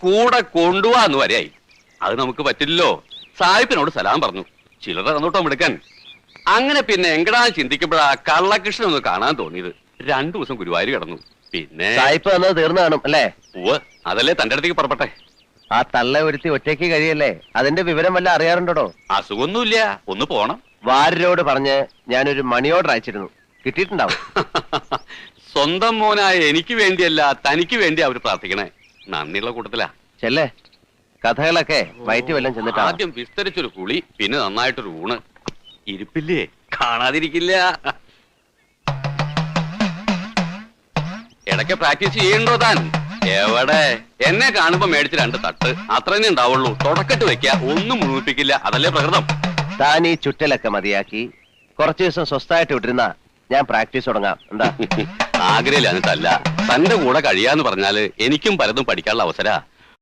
കൂടെ കൊണ്ടുപോവാന്ന് വരെയായി. അത് നമുക്ക് പറ്റില്ലല്ലോ. സാഹിബിനോട് സലാം പറഞ്ഞു. ചിലർ തന്നോട്ടോ എടുക്കാൻ. അങ്ങനെ പിന്നെ എങ്കടാ ചിന്തിക്കുമ്പോഴാ കള്ളകൃഷ്ണൻ ഒന്ന് കാണാൻ തോന്നിയത്. 2 ദിവസം ഗുരുവായൂർ കിടന്നു. പിന്നെ സായിപ്പ് തന്നത് തീർന്നു കാണും അല്ലേ? ഉവ്വ്, അതല്ലേ തന്റെ അടുത്തേക്ക് പുറപ്പെട്ടെ. ആ തള്ള ഒരുത്തി ഒറ്റയ്ക്ക് കഴിയല്ലേ? അതിന്റെ വിവരം വല്ല അറിയാറുണ്ടോ? അസുഖമൊന്നുമില്ല, ഒന്ന് പോണം. വാര്യരോട് പറഞ്ഞ് ഞാനൊരു മണി ഓർഡർ അയച്ചിരുന്നു, കിട്ടിയിട്ടുണ്ടാവും. സ്വന്തം മോനായ എനിക്ക് വേണ്ടിയല്ല, തനിക്ക് വേണ്ടി അവർ പ്രാർത്ഥിക്കണേ. നന്ദിയുള്ള കൂട്ടത്തിലാ. ചെല്ലേ, കഥകളൊക്കെ വയറ്റി വല്ലം ചെന്നിട്ട് ആദ്യം വിസ്തരിച്ചൊരു കുളി, പിന്നെ നന്നായിട്ടൊരു ഊണ്. ഇരിപ്പില്ലേ, കാണാതിരിക്കില്ല. ഇടയ്ക്ക് പ്രാക്ടീസ് ചെയ്യണ്ടോ താൻ? എവിടെ, എന്നെ കാണുമ്പോ മേടിച്ച് 2 തട്ട് അത്രേ ഉണ്ടാവുള്ളൂ. തുടക്കട്ട് വെക്ക, ഒന്നും മുഴുമിപ്പിക്കില്ല. അതല്ലേ പ്രകൃതം. താൻ ഈ ചുറ്റലൊക്കെ മതിയാക്കി കുറച്ചു ദിവസം സ്വസ്ഥായിട്ട് വിട്ടിരുന്ന ഞാൻ പ്രാക്ടീസ് തുടങ്ങാം. എന്താ? ആഗ്രഹില്ല തന്റെ കൂടെ കഴിയാന്ന് പറഞ്ഞാല് എനിക്കും പലതും പഠിക്കാനുള്ള അവസര.